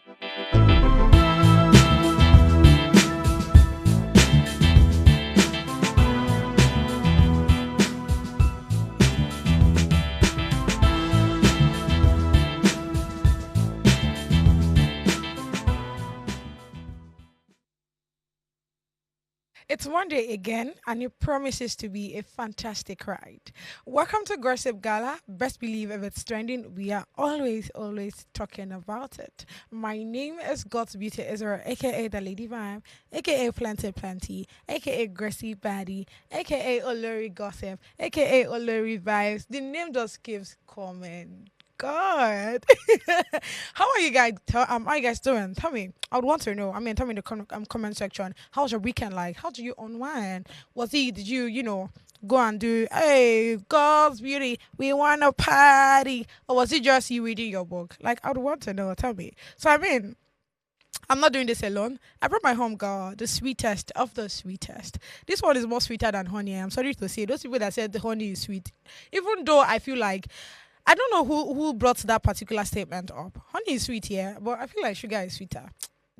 It's Monday again, and it promises to be a fantastic ride. Welcome to Gossip Gala. Best believe if it's trending, we are always talking about it. My name is God's Beauty Israel, aka the Lady Vibe, aka Plenty, aka Gracie Baddie, aka Olori Gossip, aka Olori Vibes. The name just keeps coming. God. How are you guys? How are you guys doing? Tell me. I would want to know. I mean, tell me in the comment section. How's your weekend like? How do you unwind? Did you, go and do, hey, God's beauty, we want to party? Or was it just you reading your book? Like, I would want to know. Tell me. So, I mean, I'm not doing this alone. I brought my home girl, the sweetest of the sweetest. This one is more sweeter than honey. I'm sorry to say. Those people that said the honey is sweet. Even though I feel like I don't know who brought that particular statement up. Honey is sweet, yeah, but I feel like sugar is sweeter.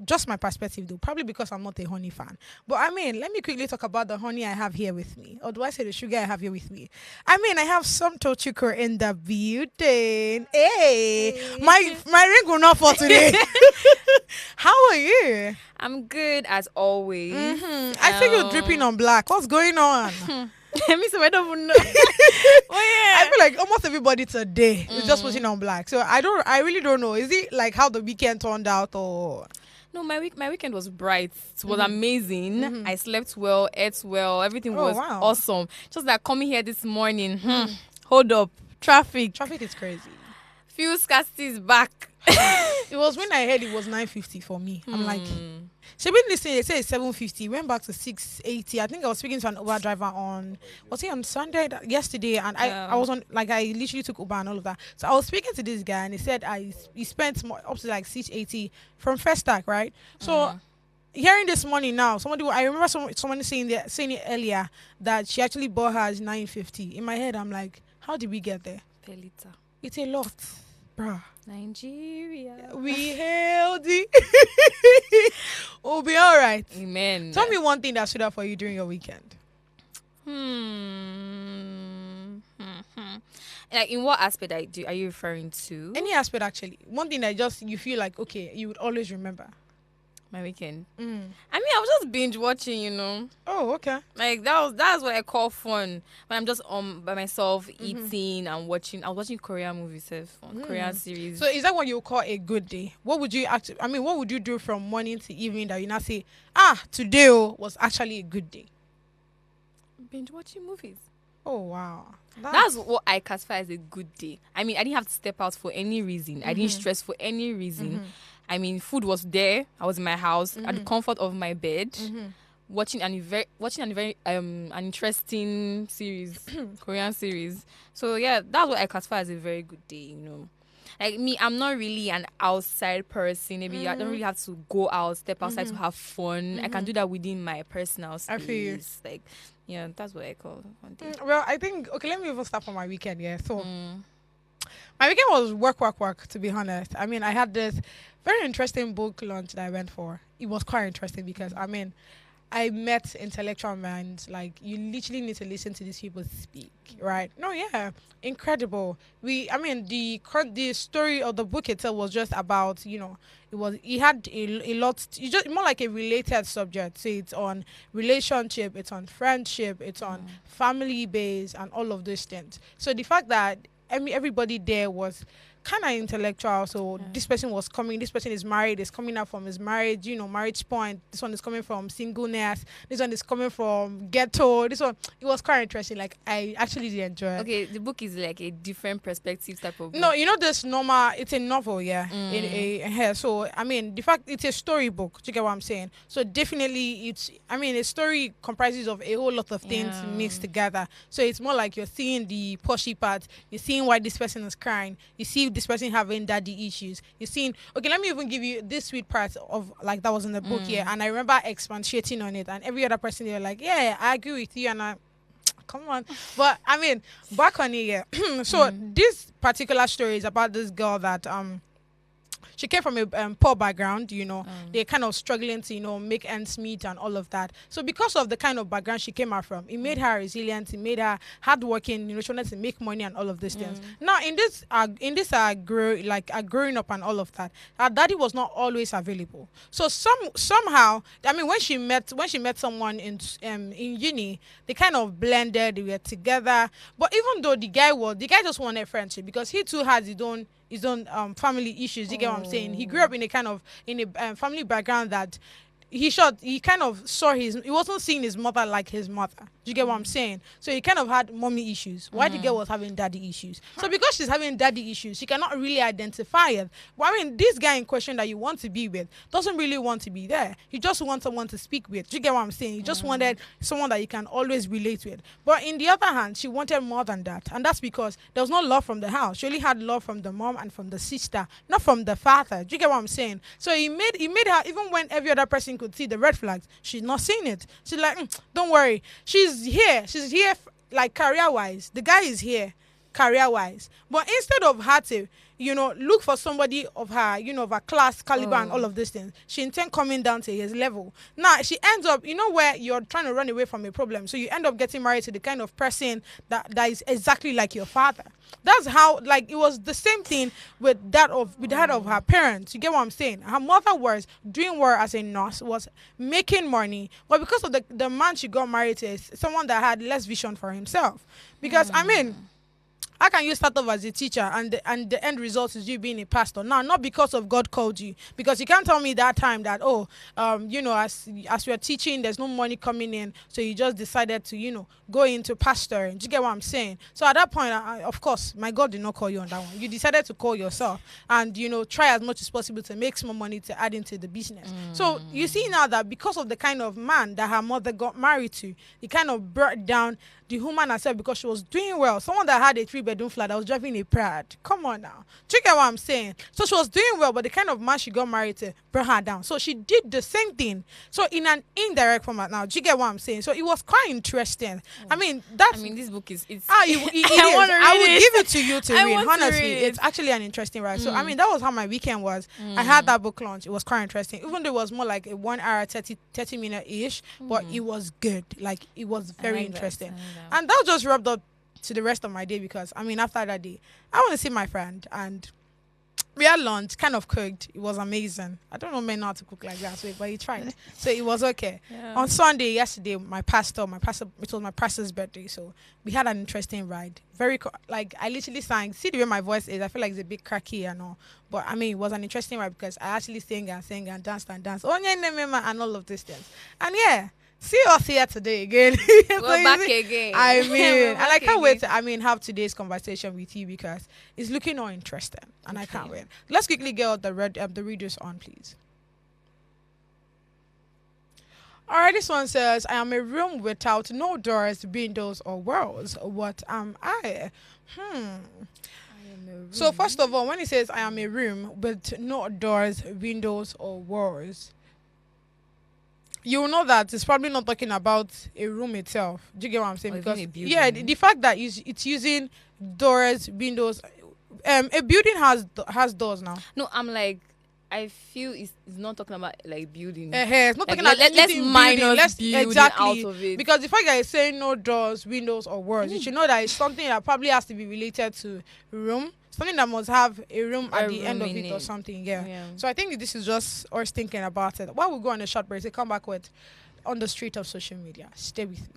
Just my perspective, though. Probably because I'm not a honey fan. But I mean, let me quickly talk about the honey I have here with me. Or do I say the sugar I have here with me? I mean, I have some tochuko in the building. Hey, my ring will not fall today. How are you? I'm good as always. I see you dripping on black. What's going on? Let me see. I don't even know. I feel like almost everybody today is just putting on black. So I really don't know. Is it like how the weekend turned out or? No, my weekend was bright. It was amazing. I slept well, ate well. Everything was awesome. Just like coming here this morning. Hold up. Traffic is crazy. Fuel scarcity is back. It was when I heard it was 950 for me. I'm like, she been listening. They say it's 750. Went back to 680. I think I was speaking to an Uber driver was he on Sunday yesterday? And I was on, like, I literally took Uber and all of that. So I was speaking to this guy and he said he spent up to like 680 from first stack, right? So hearing this morning now, I remember someone saying it earlier that she actually bought hers 950. In my head, I'm like, how did we get there? Per liter. It's a lot, bruh. Nigeria. We healthy. We'll be all right. Amen. Tell me one thing that stood out for you during your weekend. Like, in what aspect are you referring to? Any aspect, actually. One thing that just you feel like, okay, you would always remember. My weekend. I mean, I was just binge watching, Oh, okay. Like, that's what I call fun. When I'm just by myself eating and watching. I was watching Korean movies, Korean series. So is that what you call a good day? What would you what would you do from morning to evening that you not say, today was actually a good day? Binge watching movies. Oh, wow. That's what I classify as a good day. I mean, I didn't have to step out for any reason. I didn't stress for any reason. I mean, food was there. I was in my house at the comfort of my bed, watching an very an interesting series, Korean series. So yeah, that's what I classify as a very good day. Like me, I'm not really an outside person. Maybe I don't really have to go out, step outside to have fun. I can do that within my personal space. I feel you. Like, yeah, that's what I call one day. Well, I think let me even start from my weekend. Yeah, so. My weekend was work, to be honest. I mean, I had this very interesting book launch that I went for. It was quite interesting because, I mean, I met intellectual minds. Like, you literally need to listen to these people speak, right? No, yeah, incredible. The story of the book itself was just about, it had a lot, it's just more like a related subject. So it's on relationship, it's on friendship, it's on family base and all of those things. So the fact that everybody there was kind of intellectual. So this person is married, is coming out from his marriage, marriage point. This one is coming from singleness. This one is coming from ghetto. This one, it was quite interesting. Like, I actually did enjoy it. Okay, the book is like a different perspective type of book. No, this normal, it's a novel, yeah. So, I mean, the fact it's a storybook, do you get what I'm saying? So definitely a story comprises of a whole lot of things mixed together. So it's more like you're seeing the pushy part, you're seeing why this person is crying, you see this person having daddy issues. You're seeing, okay, let me even give you this sweet part of, like, that was in the book here. And I remember expatiating on it. And every other person, they're like, yeah, I agree with you. And come on. But, I mean, back on it, yeah. So this particular story is about this girl that she came from a poor background, they're kind of struggling to, make ends meet and all of that. So because of the kind of background she came out from, it made her resilient, it made her hardworking, she wanted to make money and all of these things. Now growing up and all of that, her daddy was not always available. So somehow, I mean, when she met someone in uni, they kind of blended, they were together. But even though the guy just wanted friendship, because he too has his own family issues. You get what I'm saying? He grew up in a family background that he kind of he wasn't seeing his mother like his mother. Do you get what I'm saying? So he kind of had mommy issues. Why the girl was having daddy issues? So because she's having daddy issues, she cannot really identify it. But I mean, this guy in question that you want to be with doesn't really want to be there. He just wants someone to speak with. Do you get what I'm saying? He just wanted someone that you can always relate with. But in the other hand, she wanted more than that. And that's because there was no love from the house. She only had love from the mom and from the sister, not from the father. Do you get what I'm saying? So he made her, even when every other person could see the red flags, she's not seeing it. She's like, don't worry. She's here like career wise. The guy is here career wise. But instead of her to, look for somebody of her, of her class, caliber, and all of these things, she intend coming down to his level. Now she ends up, where you're trying to run away from a problem. So you end up getting married to the kind of person that is exactly like your father. That's how, like, it was the same thing with that of her parents. You get what I'm saying? Her mother was doing well as a nurse, was making money, but because of the man she got married to is someone that had less vision for himself. Because I mean, how can you start off as a teacher and the end result is you being a pastor? Now, not because of God called you, because you can't tell me that time that, as you're teaching, there's no money coming in, so you just decided to, go into pastoring. Do you get what I'm saying? So at that point, of course, my God did not call you on that one. You decided to call yourself and, try as much as possible to make some money to add into the business. So you see now that because of the kind of man that her mother got married to, it kind of brought down the woman herself, because she was doing well. Someone that had a 3-bedroom flat that was driving a Prad. Come on now. Do you get what I'm saying? So she was doing well, but the kind of man she got married to brought her down. So she did the same thing. So in an indirect format now. Do you get what I'm saying? So it was quite interesting. I mean, this book is it is. I will give it to you to I read. want to Honestly, read. it's actually an interesting ride. So I mean, that was how my weekend was. I had that book launch. It was quite interesting. Even though it was more like a 1 hour 30 minute ish, but it was good. Like, it was very interesting. And that just rubbed up to the rest of my day, because I mean, after that day, I want to see my friend, and we had lunch, kind of cooked. It was amazing. I don't know men know how to cook like that, but he tried. So it was okay. Yeah. On Sunday, yesterday, it was my pastor's birthday. So we had an interesting ride. I literally sang. See the way my voice is. I feel like it's a bit cracky and all. But I mean, it was an interesting ride because I actually sang and danced. Oh, yeah, and all of these things. And yeah. See us here today again. We're back again. I mean, and I can't wait to, have today's conversation with you, because it's looking all interesting, and I can't wait. Let's quickly get the readers on, please. All right, this one says, I am a room without no doors, windows, or walls. What am I? So first of all, when it says I am a room with no doors, windows, or walls, you will know that it's probably not talking about a room itself. Do you get what I'm saying? Because the fact that it's using doors, windows, a building has doors now. No, I'm like, I feel it's not talking about like building. It's not like, talking about let's minus building exactly out of it. Because the fact that it's saying no doors, windows, or walls, you should know that it's something that probably has to be related to room. Something that must have a room at the end of it or something, yeah. So I think this is just us thinking about it. While we go on a short break, they come back with On the Street of Social Media. Stay with me.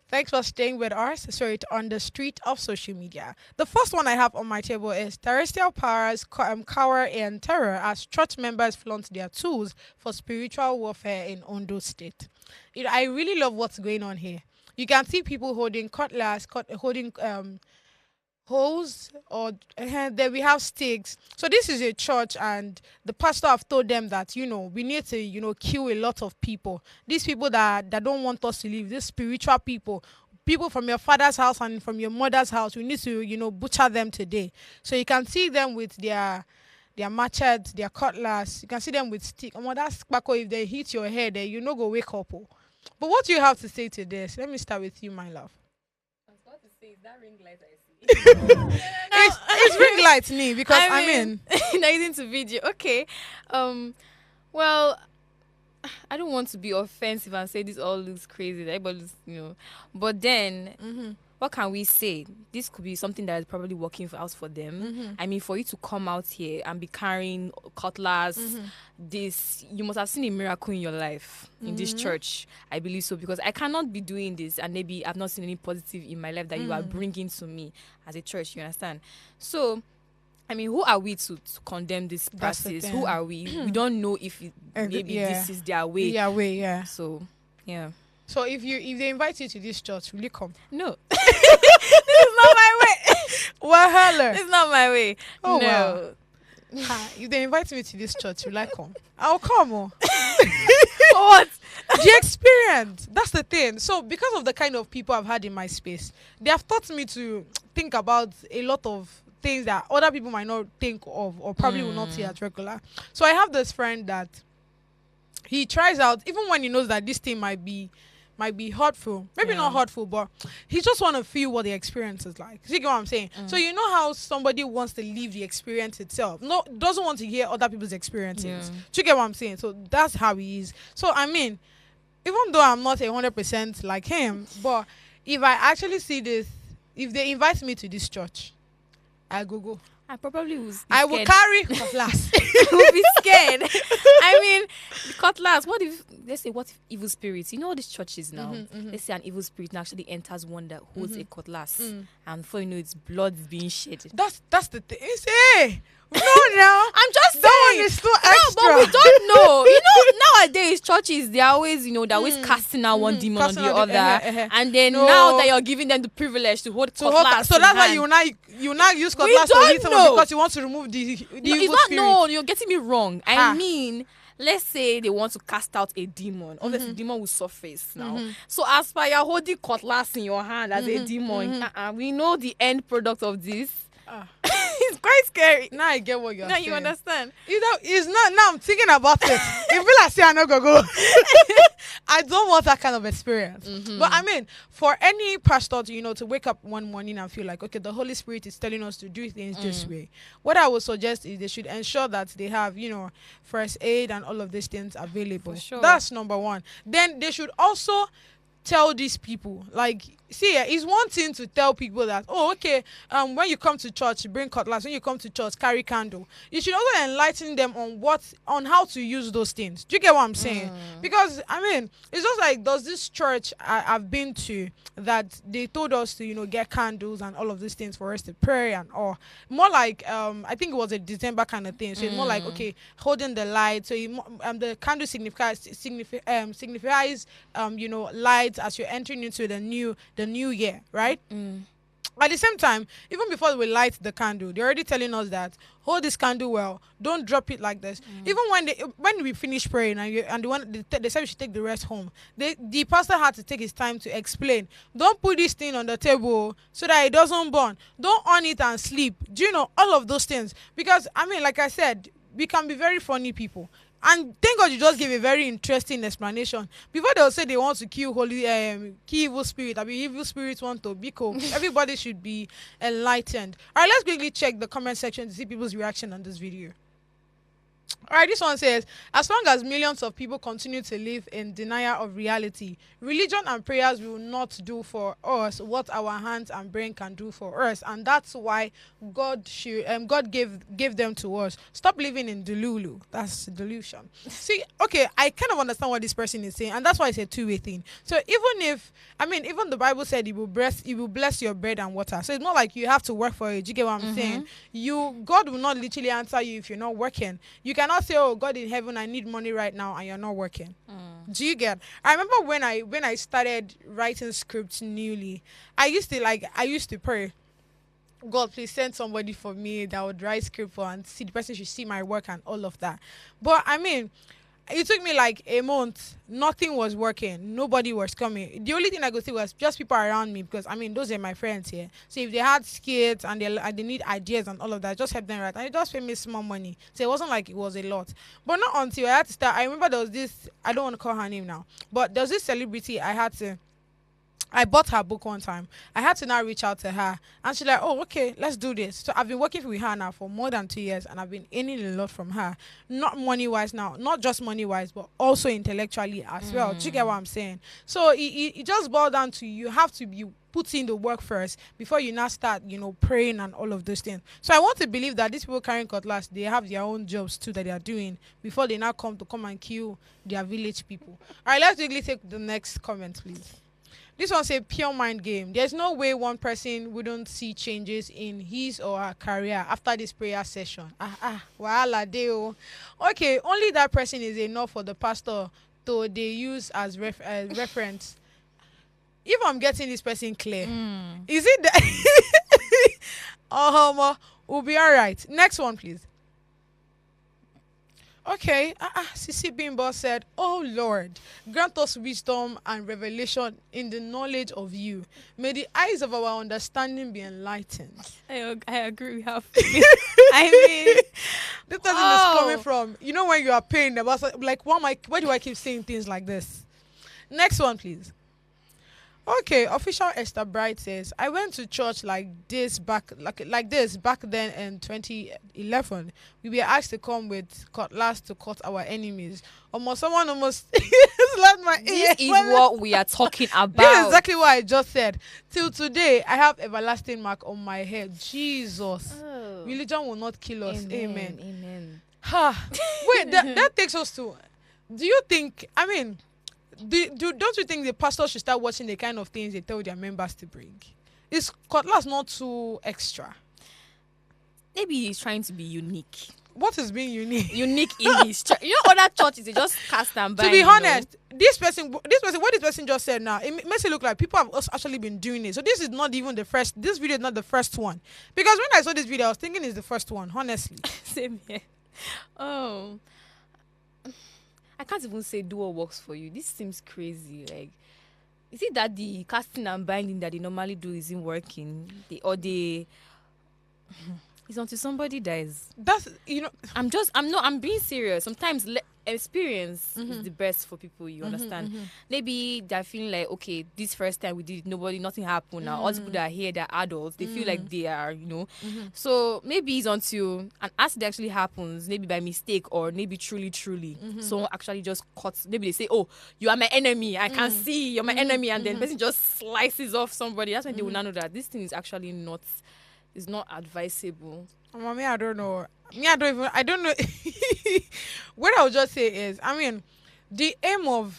Thanks for staying with us. So it's On the Street of Social Media. The first one I have on my table is terrestrial powers cower in terror as church members flaunt their tools for spiritual warfare in Ondo State. I really love what's going on here. You can see people holding cutlass, holding holes, or then we have sticks. So this is a church, and the pastor have told them that we need to kill a lot of people. These people that don't want us to live. These spiritual people from your father's house and from your mother's house. We need to butcher them today. So you can see them with their their machetes, their cutlass. You can see them with stick. That's sparkle. If they hit your head, you no go wake up. Oh. But what do you have to say to this? Let me start with you, my love. I was about to say, is that ring light I see? It's ring light me because I mean nothing to video. Okay. Well, I don't want to be offensive and say this all looks crazy. Everybody's, but then what can we say? This could be something that is probably working out for them. I mean, for you to come out here and be carrying cutlass, this, you must have seen a miracle in your life in this church. I believe so, because I cannot be doing this and maybe I've not seen any positive in my life that you are bringing to me as a church. You understand? So, I mean, who are we to condemn this practice? Who are we? We don't know if maybe this is their way. Their way, yeah. So, yeah. So if they invite you to this church, will you come? No. This is not my way. Well, hello. It's not my way. Oh, no. Wow. If they invite me to this church, will I come? I'll come. Oh. What? The experience. That's the thing. So because of the kind of people I've had in my space, they have taught me to think about a lot of things that other people might not think of or probably will not see as regular. So I have this friend that he tries out, even when he knows that this thing might be hurtful, maybe not hurtful, but he just want to feel what the experience is like. You get what I'm saying? So you know how somebody wants to live the experience itself, doesn't want to hear other people's experiences. Do you get what I'm saying? So that's how he is. So I mean, even though I'm not 100% like him, but if I actually see this, if they invite me to this church, I go. I probably will. I will carry cutlass. I will be scared. I mean, cutlass. Let's say, what if evil spirits? You know all these churches now. Let's say an evil spirit actually enters one that holds a cutlass, and before you know, its blood is being shed. That's the thing. Hey, no, I'm just saying. That one is too extra. No, but we don't know. Nowadays churches, they're always, they're always casting out one demon on the other, and then now that you're giving them the privilege to hold cutlass. So that's why you now use cutlass to hit someone because you want to remove the evil spirit. No, you're getting me wrong. I mean, let's say they want to cast out a demon. Obviously, the demon will surface now. So as per you're holding cutlass in your hand as a demon, we know the end product of this. It's quite scary. Now I get what you're saying. Now you understand. It's not. Now I'm thinking about it. If we like say I no go, I don't want that kind of experience. But I mean, for any pastor to wake up one morning and feel like, okay, the Holy Spirit is telling us to do things this way. What I would suggest is they should ensure that they have, first aid and all of these things available. For sure. That's number one. Then they should also tell these people, like, see, it's one thing to tell people that, oh, okay, when you come to church, bring cutlass. When you come to church, carry candle. You should also enlighten them on how to use those things. Do you get what I'm saying? Because I mean, it's just like, there's this church I've been to that they told us to get candles and all of these things for us to pray and all. More like I think it was a December kind of thing. So it's more like, okay, holding the light. So the candle signifies light as you're entering into the new year, right? At the same time, even before we light the candle, they're already telling us that hold this candle well, don't drop it like this. Even when we finish praying and they said we should take the rest home, the pastor had to take his time to explain, don't put this thing on the table so that it doesn't burn, don't on it and sleep. Do you know all of those things? Because I mean, like I said, we can be very funny people. And thank God you just gave a very interesting explanation. Before they'll say they want to kill evil spirit. I mean, evil spirits want to be cool. Everybody should be enlightened. All right, let's quickly check the comment section to see people's reaction on this video. All right, this one says, as long as millions of people continue to live in denial of reality, religion and prayers will not do for us what our hands and brain can do for us, and that's why God gave them to us. Stop living in delulu. That's delusion. See, okay, I kind of understand what this person is saying, and that's why it's a two-way thing. So even the Bible said it will bless your bread and water. So it's not like you have to work for it. Do you get what I'm saying? God will not literally answer you if you're not working. You cannot say, oh, God in heaven, I need money right now, and you're not working. Do you get? I remember when I started writing scripts newly, I used to pray, God, please send somebody for me that would write script for, and see the person should see my work and all of that. But I mean, It took me like a month. Nothing was working. Nobody was coming. The only thing I could see was just people around me, because I mean those are my friends here. So if they had skits and they need ideas and all of that, just help them write. And it just paid me small money. So it wasn't like it was a lot. But not until I had to start. I remember there was this. I don't want to call her name now, but there was this celebrity I bought her book one time. I had to now reach out to her, and she's like, "Oh, okay, let's do this." So I've been working with her now for more than 2 years, and I've been earning a lot from her. Not money wise now, not just money wise, but also intellectually as well. Do you get what I'm saying? So it just boils down to you have to be putting the work first before you now start, praying and all of those things. So I want to believe that these people carrying cutlass, they have their own jobs too that they are doing before they now come and kill their village people. All right, let's quickly take the next comment, please. This one's a pure mind game. There's no way one person wouldn't see changes in his or her career after this prayer session. Wahala deo. Okay, only that person is enough for the pastor to they use as reference. If I'm getting this person clear, is it that we'll be all right. Next one, please. Okay, Sisi Bimbo said, "Oh Lord, grant us wisdom and revelation in the knowledge of you. May the eyes of our understanding be enlightened." I agree. We have. I mean, this person is coming from, when you are paying about, like, why do I keep saying things like this? Next one, please. Okay, official Esther Bright says, "I went to church like this back then in 2011. We were asked to come with cutlass to cut our enemies. Someone almost slapped my ear. This is what we are talking about. This is exactly what I just said. Till today, I have everlasting mark on my head. Jesus, religion will not kill us. Amen. Amen. Wait, that takes us to. Do you think? I mean." Don't you think the pastor should start watching the kind of things they tell their members to bring? Is cutlass not too extra? Maybe he's trying to be unique. What is being unique? Unique in his church. Other churches, they just cast and bind. To be honest, this person, what this person just said now, it makes it look like people have also actually been doing it. So this is not even the first. This video is not the first one. Because when I saw this video, I was thinking it's the first one. Honestly, same here. Oh. I can't even say do what works for you. This seems crazy. Like, is it that the casting and binding that they normally do isn't working? It's until somebody dies. That's I'm being serious. Sometimes experience is the best for people, you understand? Maybe they're feeling like, okay, this first time we did it, nothing happened. Now all the people that are here, they're adults, they feel like they are, So maybe it's until an accident actually happens, maybe by mistake or maybe truly someone actually just cuts. Maybe they say, "Oh, you are my enemy, I can see you're my enemy," and then the person just slices off somebody. That's when they will now know that this thing is actually not advisable. Mommy, I don't know. I don't know. What I would just say is, I mean, the aim of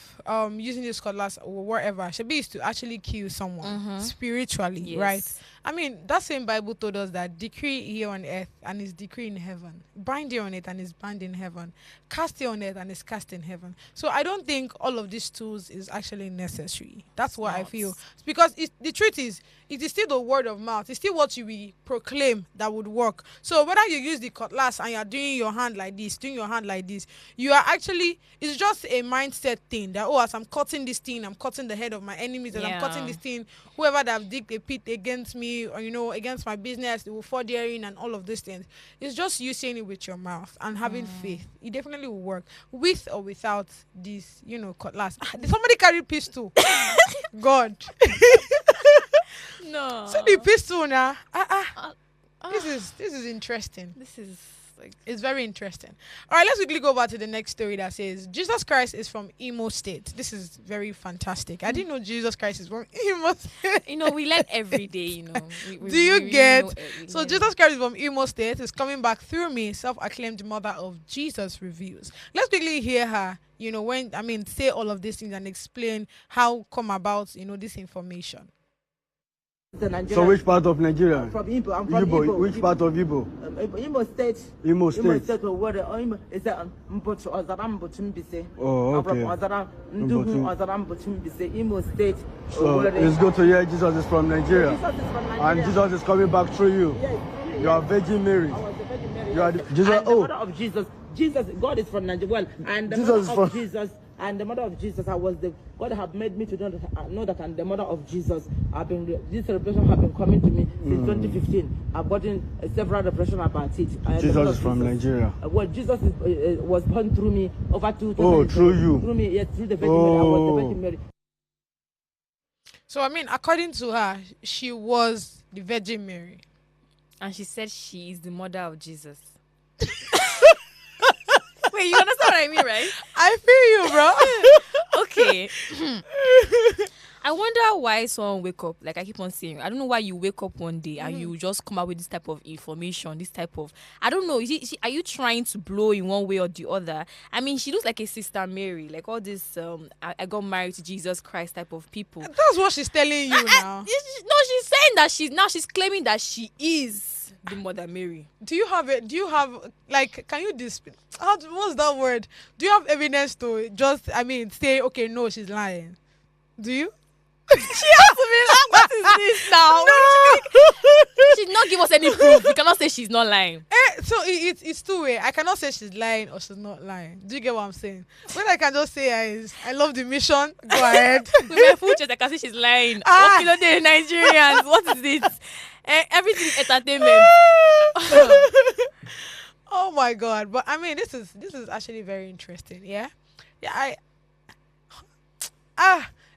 using this cutlass or whatever should be is to actually kill someone spiritually, yes. right? I mean, that same Bible told us that decree here on earth and is decree in heaven. Bind here on earth and is bound in heaven. Cast here on earth and is cast in heaven. So I don't think all of these tools is actually necessary. That's what I feel. Because the truth is, it is still the word of mouth. It's still what you will proclaim that would work. So whether you use the cutlass and you're doing your hand like this, you are actually, it's just a mindset thing that, as I'm cutting this thing, I'm cutting the head of my enemies, and I'm cutting this thing, whoever that have digged a pit against me or, against my business, they will fall therein and all of these things. It's just you saying it with your mouth and having faith. It definitely will work with or without this, cutlass. Did somebody carry pistol? God. No. So the pistol now. This is interesting. This is it's very interesting. All right, let's quickly go back to the next story that says Jesus Christ is from Imo State. This is very fantastic. I didn't know Jesus Christ is from Imo State. We learn every day. Do you get? So Jesus Christ is from Imo State. Is coming back through me, self-acclaimed mother of Jesus reviews. Let's quickly hear her. Say all of these things and explain how come about this information. So which part of Nigeria? From Igbo. I'm from Igbo. Which part of Igbo? Imo State. Imo State. Imo State. Imo is Mbocho Ozara Mbochimbise. Oh, okay. I'm from Ozara Ndugu Ozara Mbochimbise. Imo State. So it's good to hear Jesus is from Nigeria. Jesus is from Nigeria. And Jesus is coming back through you. Yes. You are Virgin Mary. I was the Virgin Mary. You are Jesus. The mother of Jesus. Jesus, God is from Nigeria. Well, and the Jesus mother of Jesus and the mother of Jesus, God have made me to know that I'm the mother of Jesus. This celebration have been coming to me since 2015. I've gotten several revelation about it. Jesus is from Nigeria. Well, Jesus was born through me over 2,000 Oh, through you. Through me, yes, through the Virgin Mary. I was the Virgin Mary. So I mean, according to her, she was the Virgin Mary. And she said she is the mother of Jesus. Wait, you understand what I mean, right? I feel you, bro. Okay. I wonder why someone wake up, like I keep on saying, I don't know why you wake up one day and you just come out with this type of information, this type of, I don't know, are you trying to blow in one way or the other? I mean, she looks like a Sister Mary, like all this, I got married to Jesus Christ type of people. That's what she's telling you now. No, she's saying that she's claiming that she is the Mother Mary. Do you have like, can you what's that word? Do you have evidence to just, say, okay, no, she's lying? Do you? She has to be like, what is this now? No. She did not give us any proof. We cannot say she's not lying. So it's two way. I cannot say she's lying or she's not lying. Do you get what I'm saying? When I can just say I love the mission. Go ahead. With my full chest, I can say she's lying. What kilo they Nigerians? What is this? Everything is entertainment. Oh my God! But I mean, this is actually very interesting. Yeah.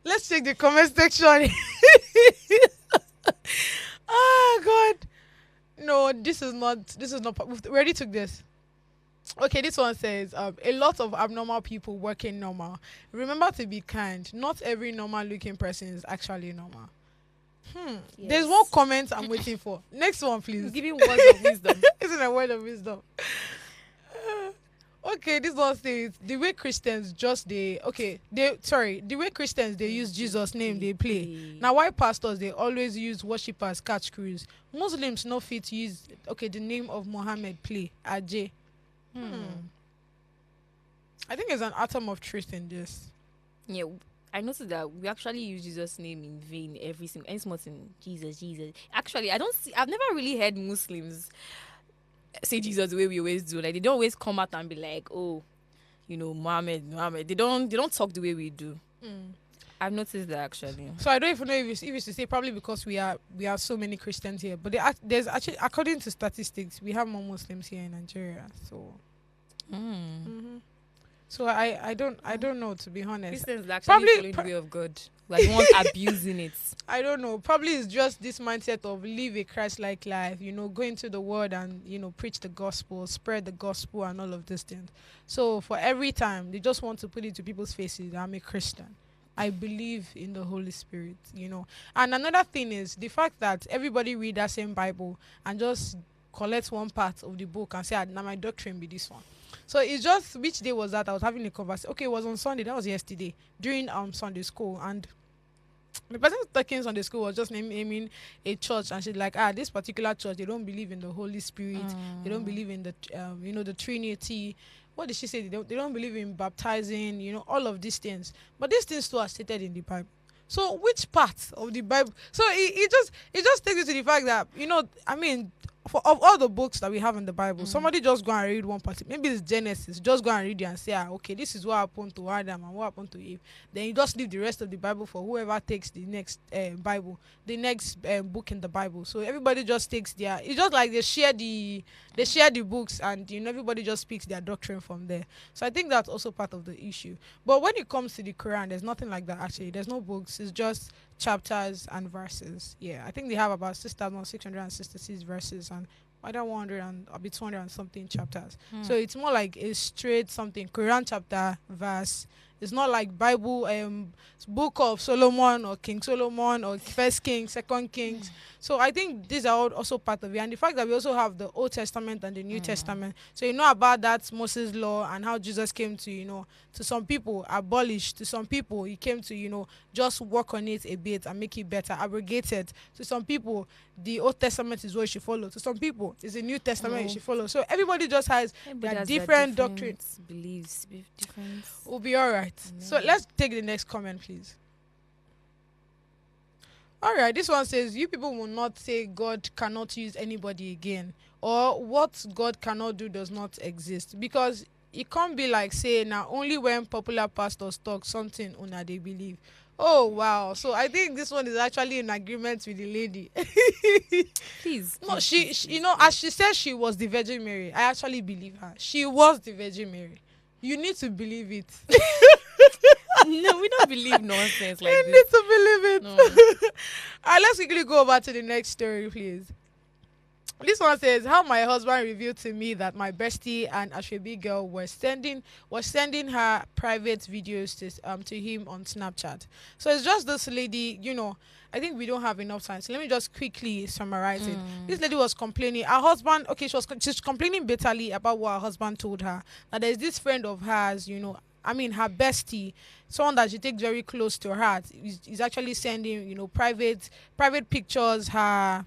Let's check the comment section. Oh God. No, this is not. We already took this. Okay, this one says, a lot of abnormal people working normal. Remember to be kind. Not every normal looking person is actually normal. Yes. There's one comment I'm waiting for. Next one, please. Giving words of wisdom. Isn't a word of wisdom? Okay, this one says the way Christians the way Christians they use Jesus' name they play. Now why pastors they always use worshippers catch crews? Muslims no fit use the name of Muhammad play. Ajay. I think there's an atom of truth in this. Yeah, I noticed that we actually use Jesus' name in vain every small thing. Jesus. Actually, I've never really heard Muslims say Jesus the way we always do. Like they don't always come out and be like, oh, Muhammad. They don't talk the way we do. I've noticed that actually. So I don't even know if it's to say probably because we are so many Christians here, but there's actually, according to statistics, we have more Muslims here in Nigeria. So. So I don't know, to be honest. Christians are actually following the way of God. Like no one's abusing it. I don't know. Probably it's just this mindset of live a Christ-like life, go into the word and, preach the gospel, spread the gospel and all of these things. So for every time, they just want to put it to people's faces, I'm a Christian. I believe in the Holy Spirit, And another thing is the fact that everybody read that same Bible and just collect one part of the book and say, now my doctrine be this one. So it's just, which day was that? I was having a conversation. Okay, it was on Sunday. That was yesterday during Sunday school. And the person talking Sunday school was just naming a church, and she's like, this particular church, they don't believe in the Holy Spirit. They don't believe in the, the Trinity. What did she say? They don't believe in baptizing, all of these things. But these things too are stated in the Bible. So which part of the Bible? So it just takes you to the fact that, of all the books that we have in the Bible, somebody just go and read one part. Maybe it's Genesis. Just go and read it and say, okay, this is what happened to Adam and what happened to Eve. Then you just leave the rest of the Bible for whoever takes the next book in the Bible. So everybody just takes it's just like they share the books, and everybody just speaks their doctrine from there. So I think that's also part of the issue. But when it comes to the Quran, there's nothing like that actually. There's no books. It's just chapters and verses. Yeah, I think they have about 6,666 verses and either 100 and a bit 200 and something chapters. So it's more like a straight something Quran chapter verse. It's not like Bible book of Solomon or King Solomon or First Kings, Second Kings. So I think these are all also part of it. And the fact that we also have the Old Testament and the New Testament. So about that Moses law and how Jesus came to, to some people abolish, to some people he came to, just work on it a bit and make it better, abrogate it. To some people, the Old Testament is what you should follow. To some people, it's the New Testament you should follow. So everybody just has their different doctrines. Beliefs, different. We'll be all right. So let's take the next comment, please. All right, this one says you people will not say God cannot use anybody again, or what God cannot do does not exist, because it can't be like say now only when popular pastors talk something una they believe. Oh wow! So I think this one is actually in agreement with the lady. Please. No, please, she, please, she, please, as she said, she was the Virgin Mary. I actually believe her. She was the Virgin Mary. You need to believe it. No, we don't believe nonsense like You this. need to believe it. No. Let's quickly go over to the next story, please. This one says how my husband revealed to me that my bestie and Ashwebi girl was sending her private videos to him on Snapchat. So it's just this lady, I think we don't have enough time. So let me just quickly summarize it. This lady was complaining. Her husband, okay, she's complaining bitterly about what her husband told her. That there's this friend of hers, her bestie, someone that she takes very close to her heart, is actually sending, private pictures, her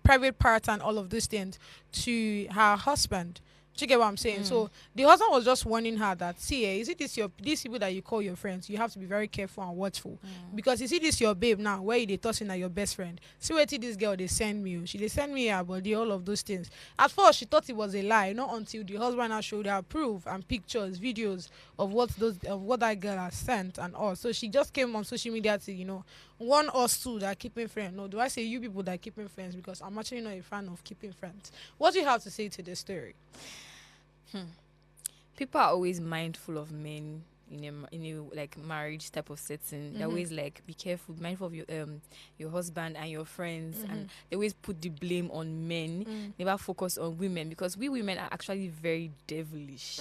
private parts and all of these things to her husband. Do you get what I'm saying? So the husband was just warning her that, see, is it these people that you call your friends, you have to be very careful and watchful. Because you see this your babe now, where they tossing at your best friend. See what this girl they send me. They send me her body, all of those things. At first she thought it was a lie, not until the husband now showed her proof and pictures, videos of what that girl has sent and all. So she just came on social media to, warn us two that are keeping friends. No, do I say you people that are keeping friends? Because I'm actually not a fan of keeping friends. What do you have to say to this story? People are always mindful of men in a like marriage type of setting. They're always like, be careful, mindful of your husband and your friends, and they always put the blame on men. Never focus on women, because we women are actually very devilish.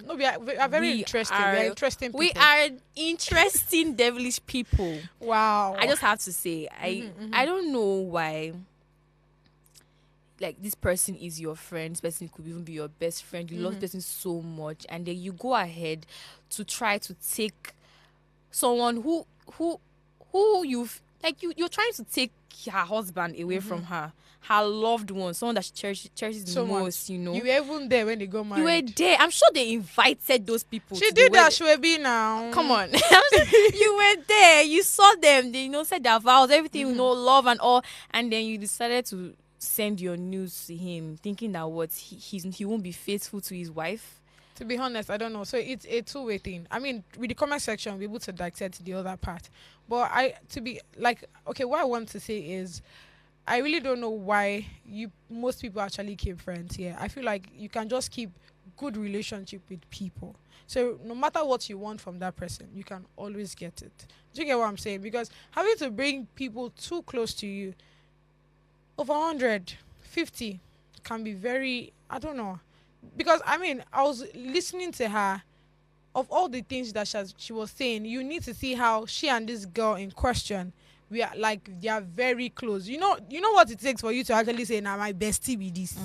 No, we are very interesting. We are interesting people. We are interesting devilish people. Wow. I just have to say, I don't know why. Like, this person is your friend, this person could even be your best friend, you love this person so much, and then you go ahead to try to take someone who you're trying to take her husband away from her loved one, someone that she cherishes the most, You were even there when they got married. You were there. I'm sure they invited those people. She did that, she will be now. Come on. You were there, you saw them, they said their vows, everything, love and all, and then you decided to send your news to him, thinking that he won't be faithful to his wife. To be honest, I don't know. So it's a two-way thing. I mean, with the comment section, we'll be able to dissect the other part. But what I want to say is, I really don't know why most people actually keep friends here. I feel like you can just keep good relationship with people. So no matter what you want from that person, you can always get it. Do you get what I'm saying? Because having to bring people too close to you, over 150 can be very, I don't know. Because, I was listening to her, of all the things that she was saying, you need to see how she and this girl in question, they are very close. You know what it takes for you to actually say, nah, my bestie be this.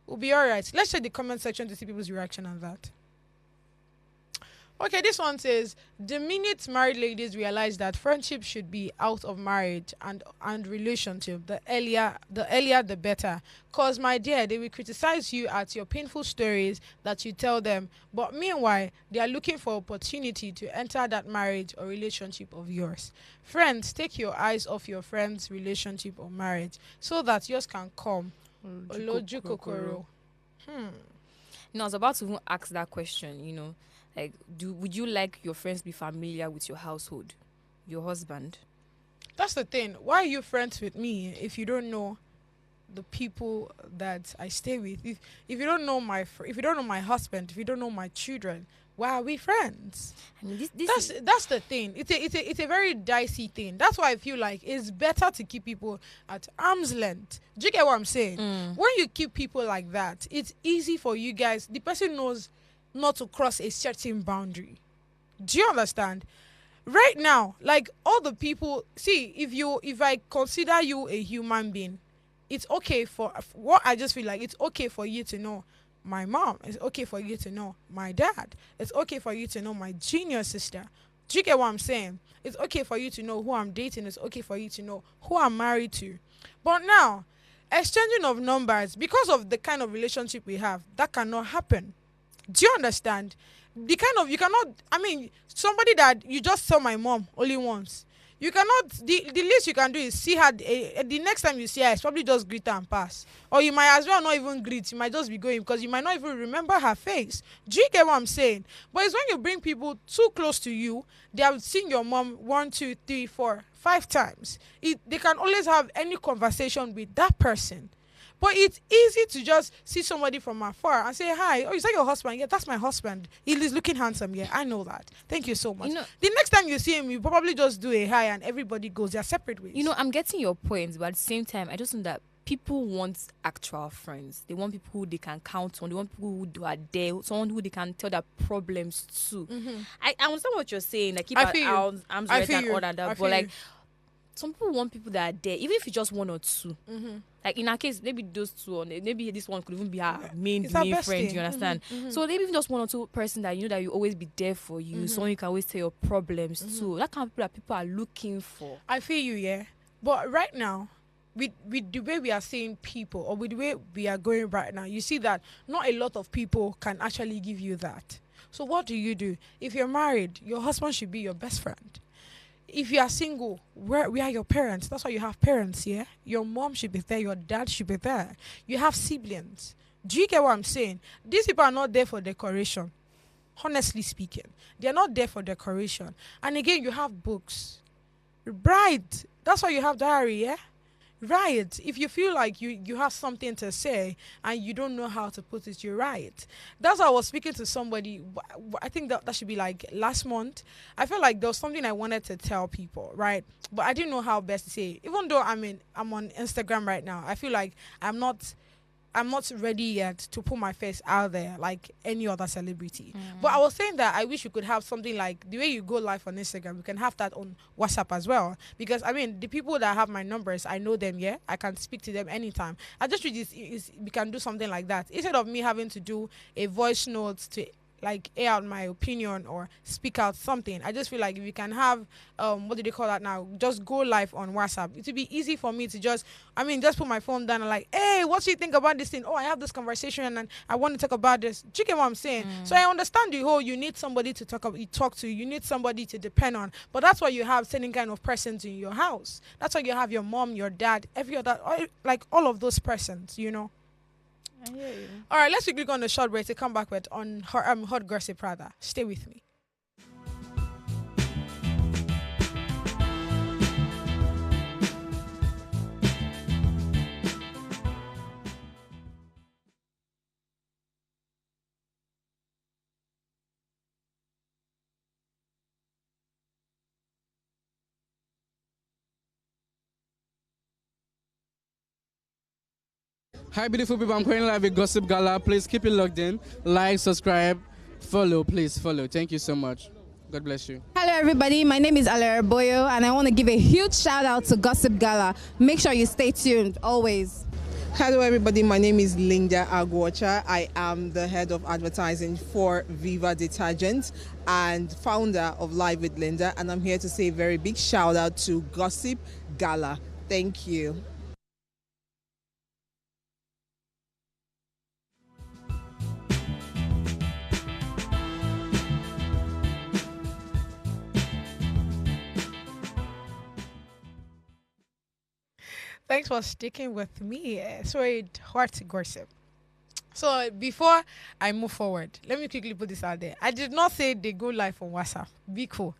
We'll be all right. Let's check the comment section to see people's reaction on that. Okay, this one says, the minute married ladies realize that friendship should be out of marriage and relationship, the earlier the better. Cause my dear, they will criticize you at your painful stories that you tell them. But meanwhile, they are looking for opportunity to enter that marriage or relationship of yours. Friends, take your eyes off your friends' relationship or marriage so that yours can come. Oloju kokoro. No, I was about to even ask that question, like, would you like your friends be familiar with your household, your husband? That's the thing. Why are you friends with me if you don't know the people that I stay with? If you don't know if you don't know my husband, if you don't know my children, why are we friends? I mean, that's the thing. It's a very dicey thing. That's why I feel like it's better to keep people at arm's length. Do you get what I'm saying? When you keep people like that, it's easy for you guys. The person knows not to cross a certain boundary. Do you understand? Right now, like all the people, see, if I consider you a human being, it's okay for what I just feel like it's okay for you to know my mom. It's okay for you to know my dad. It's okay for you to know my junior sister. Do you get what I'm saying? It's okay for you to know who I'm dating. It's okay for you to know who I'm married to. But now, exchanging of numbers, because of the kind of relationship we have, that cannot happen. Do you understand? You cannot, somebody that you just saw my mom only once, You cannot. The least you can do is see her. The next time you see her, it's probably just greet her and pass. Or you might as well not even greet. You might just be going because you might not even remember her face. Do you get what I'm saying? But it's when you bring people too close to you, they have seen your mom 1, 2, 3, 4, 5 times. They can always have any conversation with that person. But it's easy to just see somebody from afar and say, hi, oh, is that your husband? Yeah, that's my husband. He is looking handsome. Yeah, I know that. Thank you so much. The next time you see him, you probably just do a hi and everybody goes their separate ways. I'm getting your point, but at the same time, I just know that people want actual friends. They want people who they can count on. They want people who are there, someone who they can tell their problems to. Mm-hmm. I understand what you're saying. Like, keep our arms ready and all that. But like, some people want people that are there, even if it's just 1 or 2. Mm-hmm. Like in our case, maybe those 2, or maybe this one could even be our main friend. You understand? Mm-hmm. So maybe even just 1 or 2 person that you know that you always be there for you, someone you can always tell your problems to. That kind of people that people are looking for. I feel you, yeah. But right now, with the way we are seeing people, or with the way we are going right now, you see that not a lot of people can actually give you that. So what do? If you're married, your husband should be your best friend. If you are single, where are your parents? That's why you have parents, yeah? Your mom should be there, your dad should be there. You have siblings. Do you get what I'm saying? These people are not there for decoration. Honestly speaking, they're not there for decoration. And again, you have books. Right. That's why you have diary, yeah? Right. If you feel like you have something to say and you don't know how to put it, you're right. That's why I was speaking to somebody. I think that should be like last month. I felt like there was something I wanted to tell people, right? But I didn't know how best to say it. Even though I'm on Instagram right now, I feel like I'm not ready yet to put my face out there like any other celebrity. But I was saying that I wish we could have something like the way you go live on Instagram, we can have that on WhatsApp as well. Because the people that have my numbers, I know them, yeah? I can speak to them anytime. I just wish we can do something like that. Instead of me having to do a voice note to like air out my opinion or speak out something, I just feel like if we can have what do they call that now, just go live on WhatsApp, it would be easy for me to just put my phone down and like, hey, what do you think about this thing? Oh, I have this conversation and I want to talk about this. Do you get what I'm saying? So I understand the whole, you need somebody to talk to, you need somebody to depend on, but that's why you have certain kind of persons in your house. That's why you have your mom, your dad, every other, like all of those persons, I hear you. All right, let's quickly go on a short break to come back with on hot gossip rather. Stay with me. Hi, beautiful people. I'm currently live with Gossip Gala. Please keep it logged in. Like, subscribe, follow. Please follow. Thank you so much. God bless you. Hello, everybody. My name is Alera Boyo, and I want to give a huge shout out to Gossip Gala. Make sure you stay tuned always. Hello, everybody. My name is Linda Agwocha. I am the head of advertising for Viva Detergent and founder of Live with Linda. And I'm here to say a very big shout out to Gossip Gala. Thank you. Thanks for sticking with me. Sorry, hot gossip. So before I move forward, let me quickly put this out there. I did not say they go live on WhatsApp. Be cool.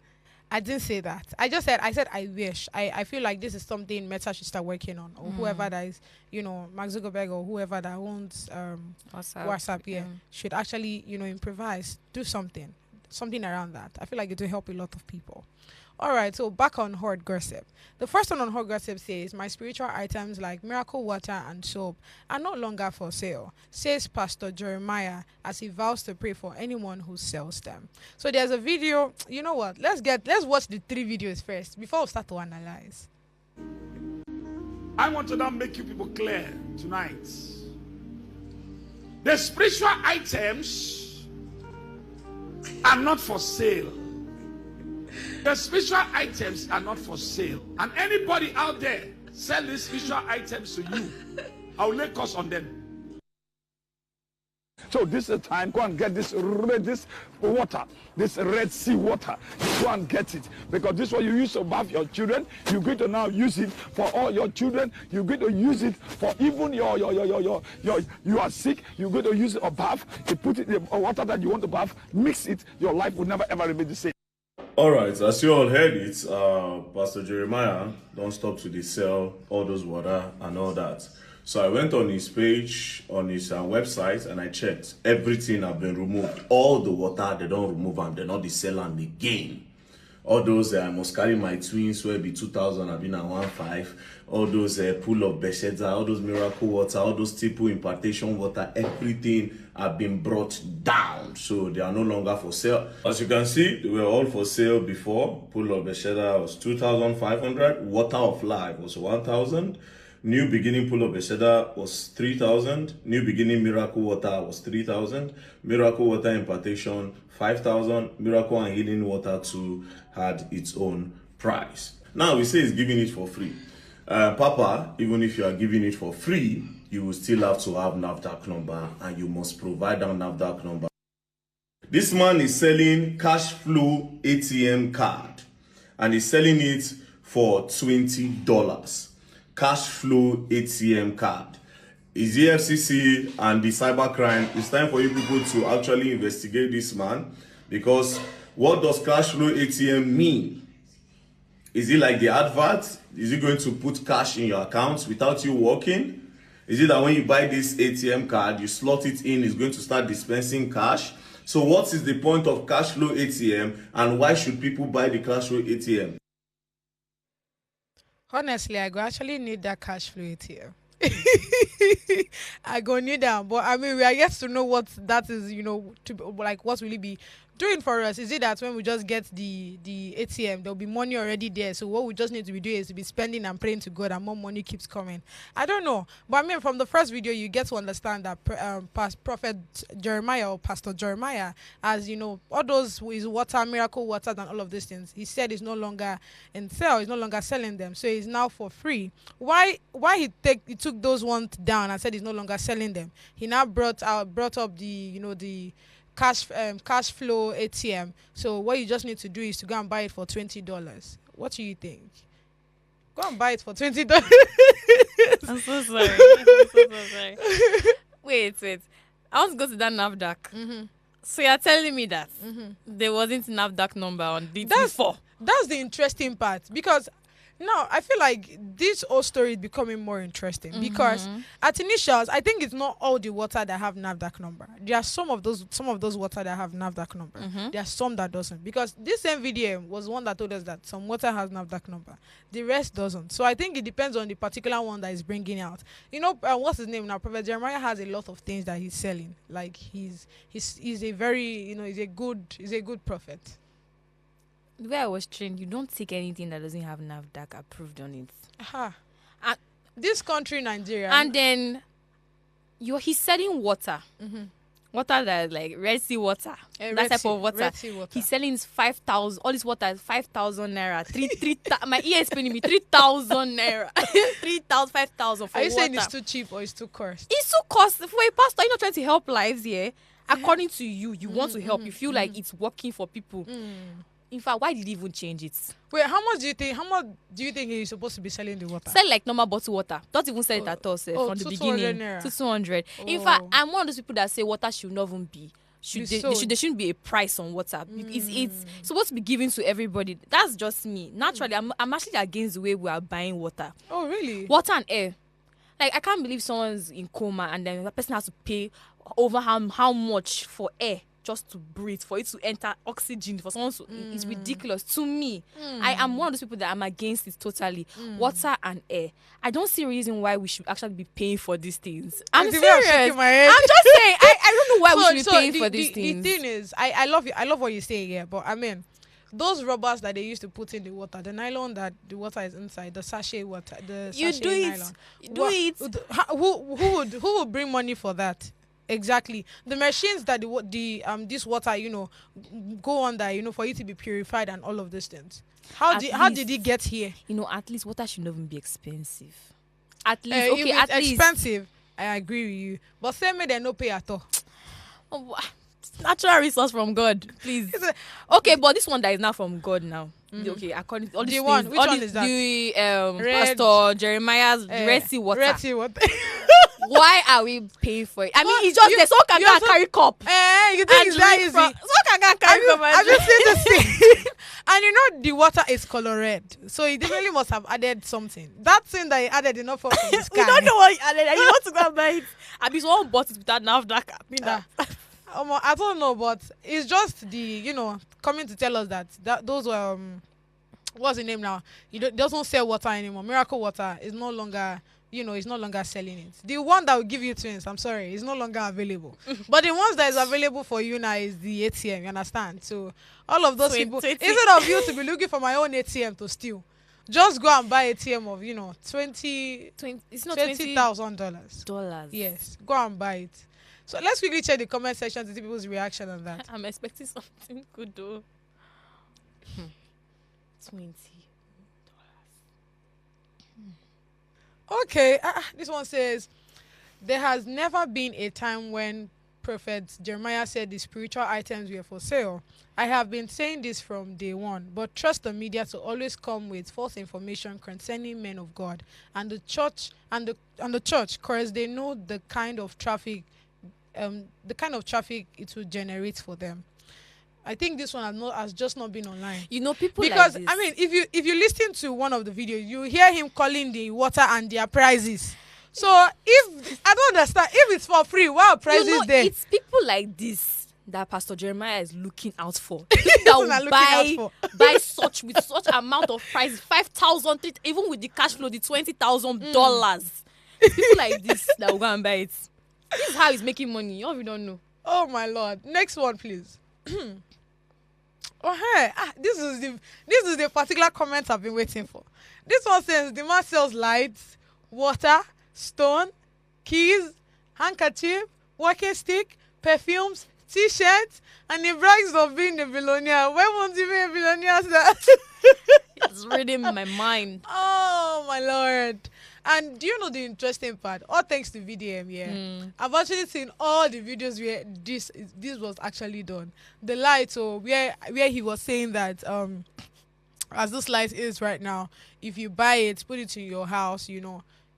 I didn't say that. I said I wish. I feel like this is something Meta should start working on, or whoever that is, Mark Zuckerberg or whoever that owns WhatsApp, should actually, improvise, do something around that. I feel like it will help a lot of people. All right, so back on hot gossip. The first one on hot gossip says, my spiritual items like miracle water and soap are no longer for sale, says Pastor Jeremiah as he vows to pray for anyone who sells them. So there's a video. You know what? Let's watch the 3 videos first before we start to analyze. I want to now make you people clear tonight. The spiritual items are not for sale. The spiritual items are not for sale. And anybody out there sell these spiritual items to you, I'll lay cost on them. So this is the time. Go and get this water, this Red Sea water. Go and get it, because this one you use to bath your children. You're going to now use it for all your children. You're going to use it for even your you are sick. You're going to use it a bath. You put it in the water that you want to bath. Mix it. Your life will never ever remain the same. All right, as you all heard it, Pastor Jeremiah don't stop to sell all those water and all that. So I went on his page, on his website, and I checked. Everything have been removed. All the water, they don't remove them. They're not the sell and again. All those I must carry my twins, where be 2000, I've been at 1.5. All those pool of Bethesda, all those miracle water, all those temple impartation water, everything have been brought down. So they are no longer for sale. As you can see, they were all for sale before. Pool of Bethesda was 2,500. Water of life was 1,000. New beginning pool of Bethesda was 3,000. New beginning miracle water was 3,000. Miracle water impartation 5,000. Miracle and healing water too had its own price. Now we say it's giving it for free. Papa, even if you are giving it for free, you will still have to have NAFDAC number, and you must provide that NAFDAC number. This man is selling cash flow ATM card, and he's selling it for $20. Cash flow ATM card. Is the FCC and the cybercrime? It's time for you people to actually investigate this man, because what does cash flow ATM mean? Is it like the advert? Is it going to put cash in your account without you working? Is it that when you buy this ATM card, you slot it in, it's going to start dispensing cash? So what is the point of cash flow ATM, and why should people buy the cash flow ATM? Honestly, I go actually need that cash flow ATM. I go need that, but I mean, we are yet to know what that is. Like, what will it be doing for us? Is it that when we just get the ATM, there'll be money already there? So what we just need to be doing is to be spending and praying to God, and more money keeps coming. I don't know, but I mean, from the first video, you get to understand that Prophet Jeremiah, or Pastor Jeremiah, as all those his water, miracle water, and all of these things, he said is no longer in sale. He's no longer selling them, so it's now for free. Why he took those ones down and said he's no longer selling them? He now brought up the cash flow ATM. So what you just need to do is to go and buy it for $20. What do you think? Go and buy it for $20. I'm so sorry. I'm so sorry. Wait. I want to go to that NAFDAC. Mm-hmm. So you're telling me that there wasn't NAFDAC number on it before? That's the interesting part, because now I feel like this whole story is becoming more interesting, because at initials, I think it's not all the water that have NAFDAC number. There are some of those water that have NAFDAC number. There are some that doesn't, because this same video was one that told us that some water has NAFDAC number, the rest doesn't. So I think it depends on the particular one that is bringing out. What's his name now? Prophet Jeremiah has a lot of things that he's selling. Like he's a very he's a good prophet. The way I was trained, you don't take anything that doesn't have NAFDAC approved on it. And this country, Nigeria. And then he's selling water. Water that is like Red Sea water. That type of water. Red Sea water. He's selling 5,000. All this water is 5,000 naira. My ear is paying me 3,000 naira. 3,000, 5,000 for water. Are you saying it's too cheap or it's too cost? It's too cost. For a pastor, you're not trying to help lives here. According to you, you want to help. You feel like it's working for people. In fact, why did he even change it? Wait, how much do you think he's supposed to be selling the water? Sell like normal bottle water. Don't even sell it at all, sir, from the beginning. To 200. In fact, I'm one of those people that say water should not even be. There shouldn't be a price on water. It's supposed to be given to everybody. That's just me. Naturally, I'm actually against the way we are buying water. Oh, really? Water and air. Like, I can't believe someone's in coma and then the person has to pay over how much for air just to breathe, for it to enter oxygen, for someone to it's ridiculous to me. I am one of those people that I'm against it totally. Water and air. I don't see a reason why we should actually be paying for these things. I'm serious. I'm just saying, I don't know why we should be paying for these things. The thing is, I love what you say here, but I mean, those rubbers that they used to put in the water, the nylon that the water is inside, the sachet water, nylon. You do it. Who would bring money for that? Exactly. The machines that this water, go under, for it to be purified and all of these things. How did it get here? At least water should not even be expensive. At least, at least expensive. I agree with you, but same way they no pay at all. Oh, natural resource from God, please. It's a- Okay, but this one that is now from God now. Okay, according to all The these one- things, which all one these- is that? The Red- Pastor Jeremiah's Red Sea water. Red Sea water. Why are we paying for it? I mean, But it's just you- that someone can you go and also- carry cup. You think it's that drink easy? from- Someone can go and carry from Have you and seen this thing? And you know the water is color red, so he definitely must have added something. That thing that he added did not fall from the sky. We don't know what and then you want to go and buy it. I mean, someone bought it without NAFDAC. I mean that. I don't know, but it's just the coming to tell us that those were what's the name now? It doesn't sell water anymore. Miracle water is no longer. It's no longer selling it. The one that will give you twins, I'm sorry, is no longer available. But the ones that is available for you now is the ATM, you understand? So all of those people, instead of you to be looking for my own ATM to steal, just go and buy ATM of, It's not $20,000. $20. Yes, go and buy it. So let's quickly check the comment section to see people's reaction on that. I'm expecting something good though. 20. Okay, this one says, there has never been a time when Prophet Jeremiah said the spiritual items were for sale. I have been saying this from day one, but trust the media to always come with false information concerning men of God and the church because they know the kind of traffic it will generate for them. I think this one has just not been online. People Because like this. I mean, if you listen to one of the videos, you hear him calling the water and their prices. So if I don't understand, if it's for free, why are prices there? It's people like this that Pastor Jeremiah is looking out for. People that People are looking will out buy such with such amount of price, 5,000, even with the cash flow, the $20,000. People like this that will go and buy it. This is how he's making money. You don't know. Oh my Lord! Next one, please. This is the particular comment I've been waiting for. This one says the man sells lights, water, stone, keys, handkerchief, walking stick, perfumes, t-shirts, and he brags of being a billionaire. When won't he be a billionaire, sir? It's reading my mind. Oh my Lord! And do you know the interesting part? All thanks to VDM, yeah. I've actually seen all the videos where this was actually done. The light, where he was saying that as this light is right now, if you buy it, put it in your house,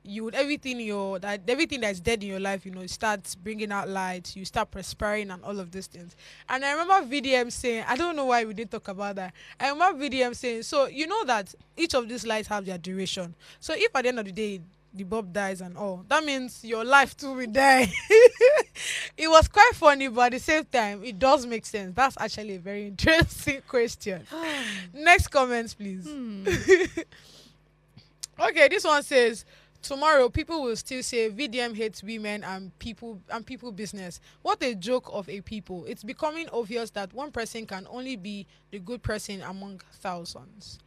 you would everything that's dead in your life, it starts bringing out light, you start prospering and all of these things. And I remember VDM saying, I don't know why we didn't talk about that. I remember VDM saying, so you know that each of these lights have their duration. So if at the end of the day the bulb dies and all, that means your life too will die. It was quite funny, but at the same time, it does make sense. That's actually a very interesting question. Next comments, please. Okay, this one says, tomorrow people will still say VDM hates women and people business. What a joke of a people. It's becoming obvious that one person can only be the good person among thousands.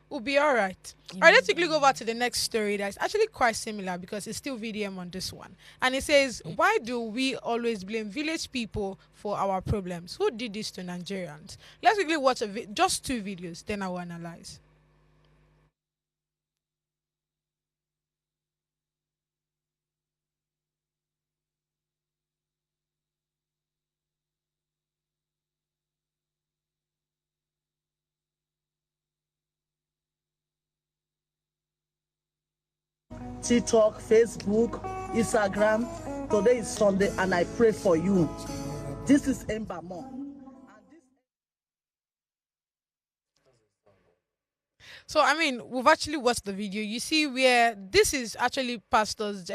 We'll be all right. All right, let's quickly go over to the next story that's actually quite similar because it's still VDM on this one. And it says, why do we always blame village people for our problems? Who did this to Nigerians? Let's quickly watch just 2 videos, then I will analyze. TikTok, Facebook, Instagram. Today is Sunday and I pray for you. This is Mbamo. So, I mean, we've actually watched the video. You see where this is actually Pastor's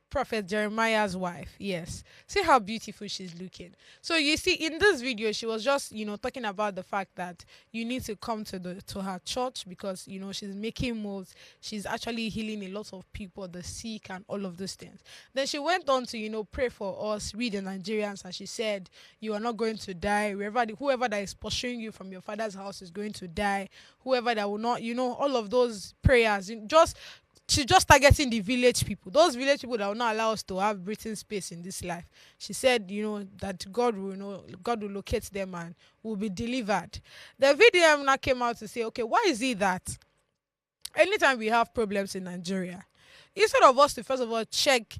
Prophet Jeremiah's wife. Yes. See how beautiful she's looking. So you see in this video, she was just, talking about the fact that you need to come to her church because, she's making moves. She's actually healing a lot of people, the sick and all of those things. Then she went on to, pray for us, read the Nigerians, and she said, you are not going to die. Whoever that is pursuing you from your father's house is going to die. Whoever that will not, all of those prayers, she's just targeting the village people, those village people that will not allow us to have breathing space in this life. She said, that God will locate them and will be delivered. The VDM now came out to say, okay, why is it that anytime we have problems in Nigeria, instead of us to first of all check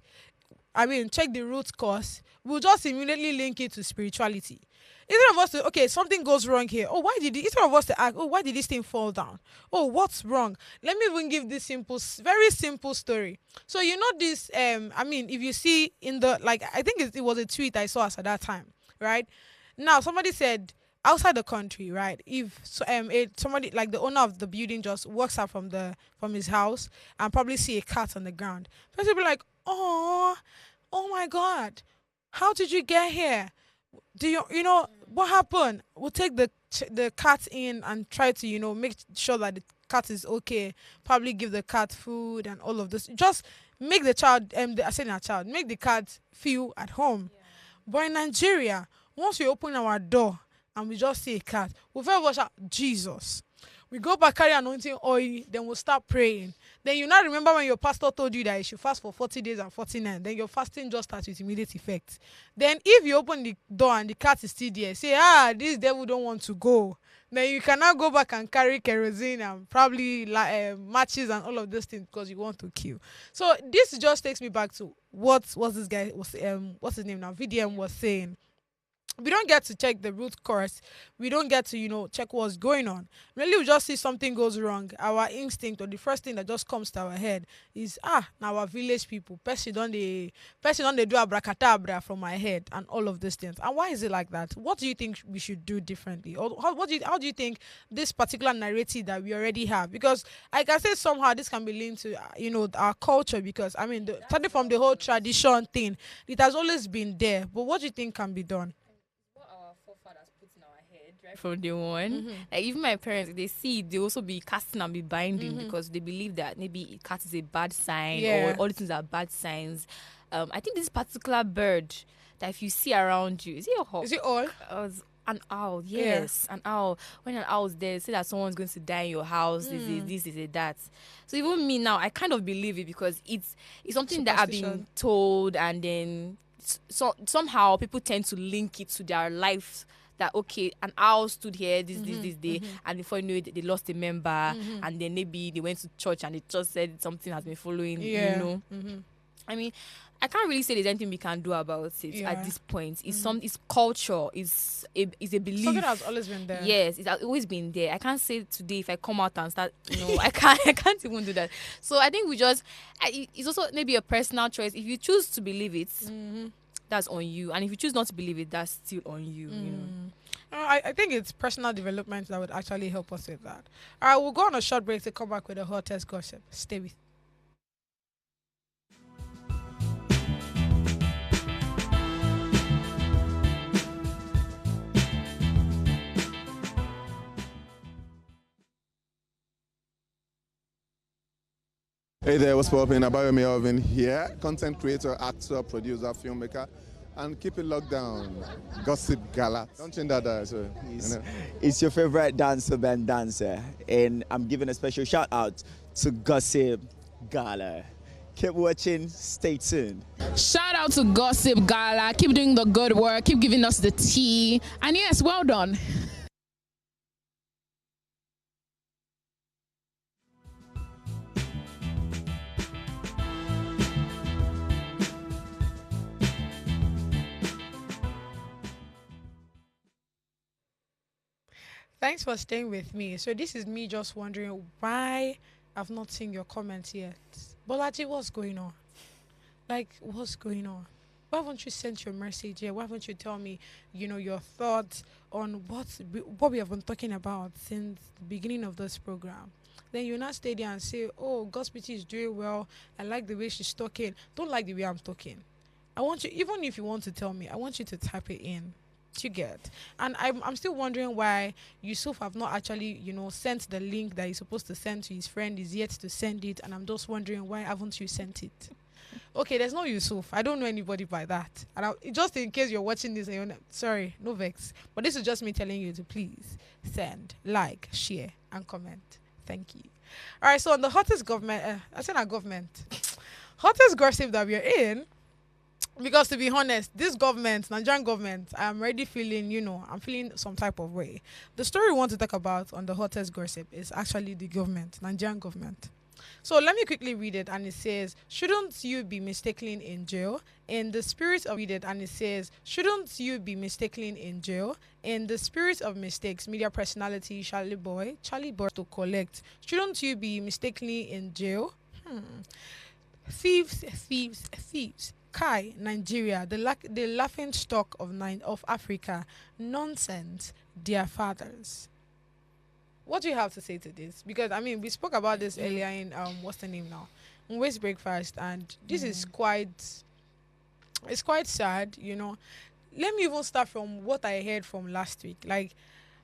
check the root cause, we'll just immediately link it to spirituality. Instead of us to, okay, something goes wrong here. Oh, why did it? Instead of us to ask, oh, why did this thing fall down? Oh, what's wrong? Let me even give this very simple story. So you know this. If you see in the I think it was a tweet I saw us at that time, right? Now somebody said outside the country, right? If somebody like the owner of the building just walks out from his house and probably see a cat on the ground, first he'll be like, oh my God, how did you get here? Do you know what happened? We'll take the cat in and try to make sure that the cat is okay. Probably give the cat food and all of this. Just make the child make the cat feel at home. Yeah. But in Nigeria, once we open our door and we just see a cat, we first watch out Jesus. We go back, carry anointing oil, then we'll start praying. Then you now remember when your pastor told you that you should fast for 40 days and 49. Then your fasting just starts with immediate effect. Then if you open the door and the cat is still there, say, this devil don't want to go. Then you cannot go back and carry kerosene and probably matches and all of those things because you want to kill. So this just takes me back to what this guy was, what's his name now, VDM was saying. We don't get to check the root cause. We don't get to, check what's going on. Really, we just see something goes wrong. Our instinct or the first thing that just comes to our head is, now our village people, person don't they do abracadabra from my head and all of these things. And why is it like that? What do you think we should do differently? Or how do you think this particular narrative that we already have? Because I can say somehow this can be linked to, our culture because, starting from the whole tradition thing, it has always been there. But what do you think can be done? From day one, like even my parents, they see it, they also be casting and be binding because they believe that maybe cat is a bad sign or all these things are bad signs. I think this particular bird that if you see around you, is it a hawk? Is it all? An owl, yes, an owl. When an owl's there, say that someone's going to die in your house. This is that. So even me now, I kind of believe it because it's something that I've been told, and then somehow people tend to link it to their life. That okay, an owl stood here this day, and before you know it, they lost a member, and then maybe they went to church and the church said something has been following. I can't really say there's anything we can do about it at this point. It's culture, it's a belief. Something has always been there. Yes, it has always been there. I can't say today if I come out and start. I can't even do that. So I think it's also maybe a personal choice. If you choose to believe it. That's on you, and if you choose not to believe it, that's still on you. I think it's personal development that would actually help us with that. All right, we'll go on a short break to come back with the hottest gossip. Stay with. Hey there, what's poppin'? Abayomi Alvin here, content creator, actor, producer, filmmaker, and keep it locked down. Gossip Gala. Don't change that, so, It's your favorite dancer, band dancer, and I'm giving a special shout out to Gossip Gala. Keep watching, stay tuned. Shout out to Gossip Gala. Keep doing the good work, keep giving us the tea, and yes, well done. Thanks for staying with me. So this is me just wondering why I've not seen your comments yet. Bolaji, what's going on? What's going on? Why haven't you sent your message yet? Why haven't you tell me, your thoughts on what we have been talking about since the beginning of this program? Then you not stay there and say, oh, Gospity is doing well. I like the way she's talking. Don't like the way I'm talking. I want you, even if you want to tell me, I want you to type it in. You get, and I'm still wondering why Yusuf have not actually sent the link that he's supposed to send to his friend. Is yet to send it, and I'm just wondering why haven't you sent it? Okay, there's no Yusuf. I don't know anybody by that, and just in case you're watching this, sorry, no vex, but this is just me telling you to please send, like, share, and comment. Thank you. All right, so on the hottest hottest gossip that we are in. Because to be honest, this government, Nigerian government, I'm already feeling, I'm feeling some type of way. The story we want to talk about on the hottest gossip is actually the government, Nigerian government. So let me quickly read it, and it says, "Shouldn't you be mistaken in jail? In the spirit of read it, and it says, "Shouldn't you be mistaken in jail? In the spirit of mistakes, media personality Charlie Boy to collect. Shouldn't you be mistakenly in jail? Thieves, thieves, thieves. Kai, Nigeria, the laughing stock of Africa. Nonsense, dear fathers." What do you have to say to this? Because I mean, we spoke about this earlier in what's the name now? Waste breakfast, and this is it's quite sad, you know. Let me even start from what I heard from last week. Like,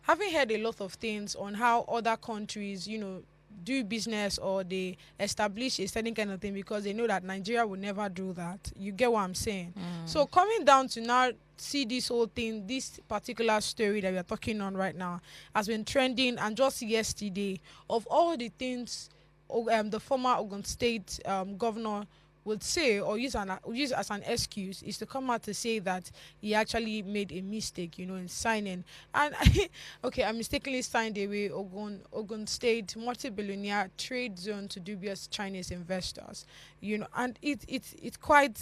having heard a lot of things on how other countries, you know, do business, or they establish a certain kind of thing because they know that Nigeria will never do that. You get what I'm saying? So coming down to now see this whole thing, this particular story that we are talking on right now has been trending, and just yesterday, of all the things the former Ogun State governor would say or use as an excuse is to come out to say that he actually made a mistake, you know, in signing. And okay, I mistakenly signed away Ogun State multi-billionaire trade zone to dubious Chinese investors, you know, and it's quite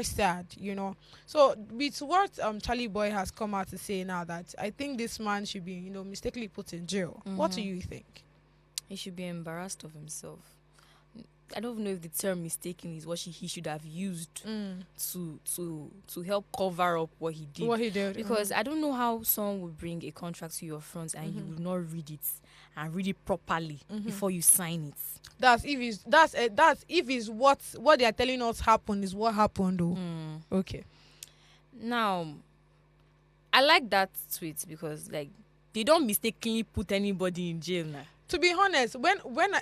sad, you know. So with what Charlie Boy has come out to say now, that I think this man should be, you know, mistakenly put in jail. What do you think? He should be embarrassed of himself. I don't know if the term mistaken is what he should have used to help cover up what he did. Because I don't know how someone would bring a contract to your front and you will not read it and read it properly before you sign it. That's if it's what they are telling us happened is what happened though. Okay. Now, I like that tweet because like they don't mistakenly put anybody in jail now. To be honest, when I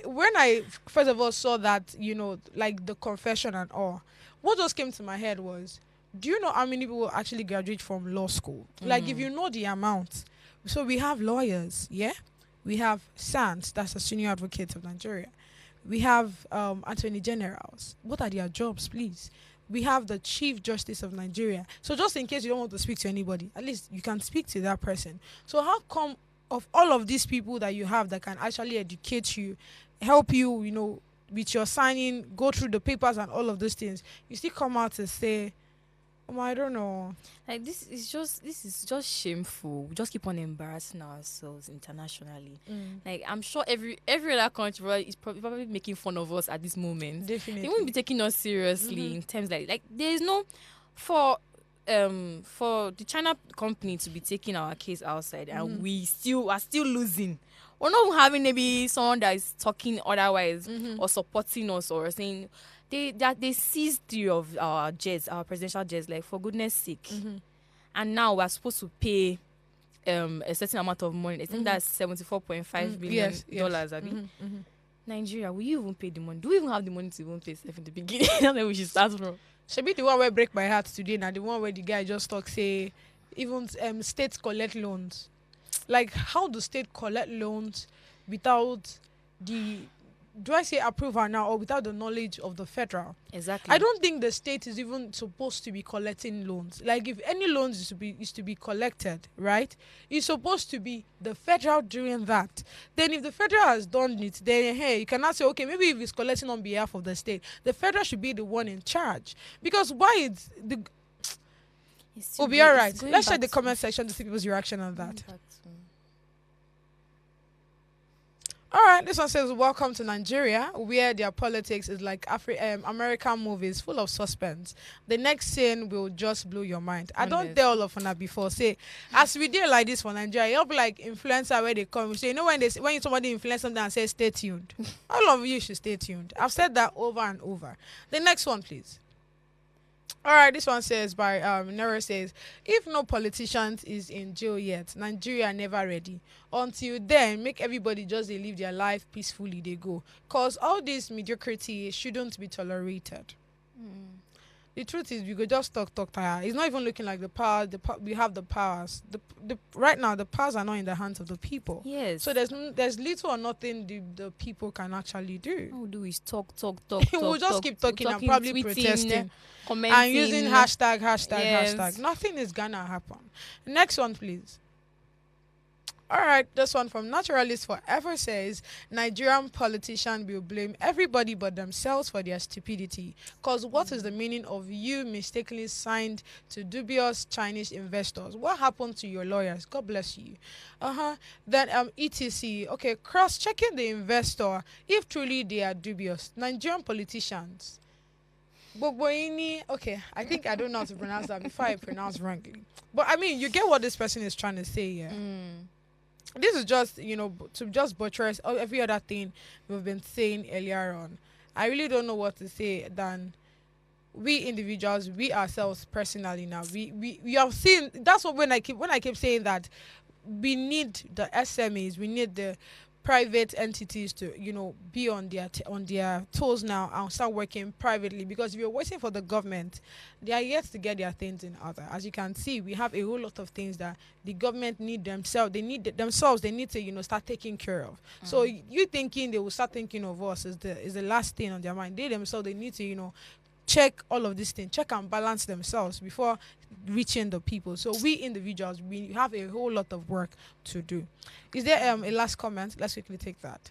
when I first of all saw that, you know, like the confession and all, what just came to my head was, do you know how many people actually graduate from law school? Like, if you know the amount, so we have lawyers, yeah, we have SANS, that's the Senior Advocate of Nigeria, we have attorney generals. What are their jobs, please? We have the Chief Justice of Nigeria. So just in case you don't want to speak to anybody, at least you can speak to that person. So how come of all of these people that you have that can actually educate you, help you, you know, with your signing, go through the papers and all of those things, you still come out and say, I don't know. Like, this is just shameful. We just keep on embarrassing ourselves internationally. Like, I'm sure every other country is probably making fun of us at this moment. Definitely. They won't be taking us seriously in terms like there is no for the China company to be taking our case outside and we are still losing. We're not having maybe someone that is talking otherwise or supporting us or saying they seized 3 of our jets, our presidential jets, like, for goodness sake. And now we're supposed to pay a certain amount of money. I think that's $74.5 billion. Yes. Nigeria, will you even pay the money? Do we even have the money to even pay stuff in the beginning? That's where we should start from. Should be the one where break my heart today, now the one where the guy just talk say even states collect loans. Like, how do state collect loans without the approval now, or without the knowledge of the federal? Exactly. I don't think the state is even supposed to be collecting loans. Like, if any loans is to be collected, right, it's supposed to be the federal doing that. Then if the federal has done it, then hey, you cannot say, okay, maybe if it's collecting on behalf of the state, the federal should be the one in charge. Because why it's the we'll be all right. Let's check the comment section to see people's reaction on that. All right, this one says, welcome to Nigeria, where their politics is like American movies full of suspense. The next scene will just blow your mind. I don't tell all of that before. Say, as we did like this for Nigeria, you'll be like influencer where they come. So, you know, when somebody influence something and say, stay tuned. All of you should stay tuned. I've said that over and over. The next one, please. All right, this one says by Nero says, if no politicians is in jail yet, Nigeria never ready. Until then, make everybody just live their life peacefully, they go. Because all this mediocrity shouldn't be tolerated. The truth is, we could just talk tire. It's not even looking like the power. We have the powers. Right now, the powers are not in the hands of the people. Yes. So there's little or nothing the people can actually do. All we do is talk. We'll just keep talking and probably tweeting, protesting, commenting, and using hashtag. Yes. Nothing is gonna happen. Next one, please. All right, this one from Naturalist Forever says Nigerian politicians will blame everybody but themselves for their stupidity. Because what is the meaning of you mistakenly signed to dubious Chinese investors? What happened to your lawyers? God bless you. Then etc. Okay, cross-checking the investor if truly they are dubious. Nigerian politicians. Boboini, okay, I think I don't know how to pronounce that before I pronounce wrongly. But I mean, you get what this person is trying to say, yeah. This is just, to just buttress every other thing we've been saying earlier on. I really don't know what to say than we individuals, we ourselves personally now. We have seen, that's what when I keep saying that we need the SMEs, we need the private entities to be on their toes now and start working privately, because if you're waiting for the government, they are yet to get their things in order. As you can see, we have a whole lot of things that the government need themselves, they need to start taking care of. So you thinking they will start thinking of us is the last thing on their mind. They themselves, they need to check all of these things, check and balance themselves before reaching the people. So we individuals, we have a whole lot of work to do. Is there a last comment? Let's quickly take that.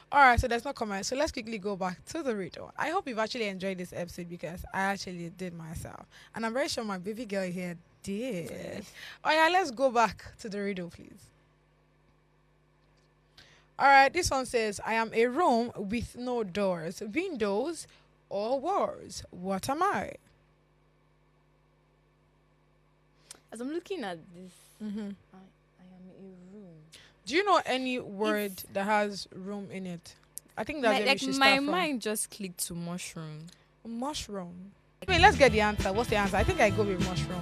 All right, so there's no comment. So let's quickly go back to the reader. I hope you've actually enjoyed this episode, because I actually did myself. And I'm very sure my baby girl here did. Oh yeah, let's go back to the reader, please. All right, this one says, I am a room with no doors, windows, or walls. What am I? As I'm looking at this, I am a room. Do you know any word that has room in it? I think that's where we should my start from. mind just clicked to mushroom. Mushroom. I mean, let's get the answer. What's the answer? I think I go with mushroom.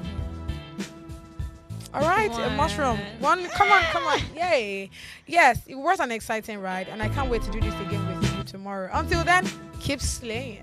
All right, a mushroom. One, come on. Yay. Yes, it was an exciting ride, and I can't wait to do this again with you tomorrow. Until then, keep slaying.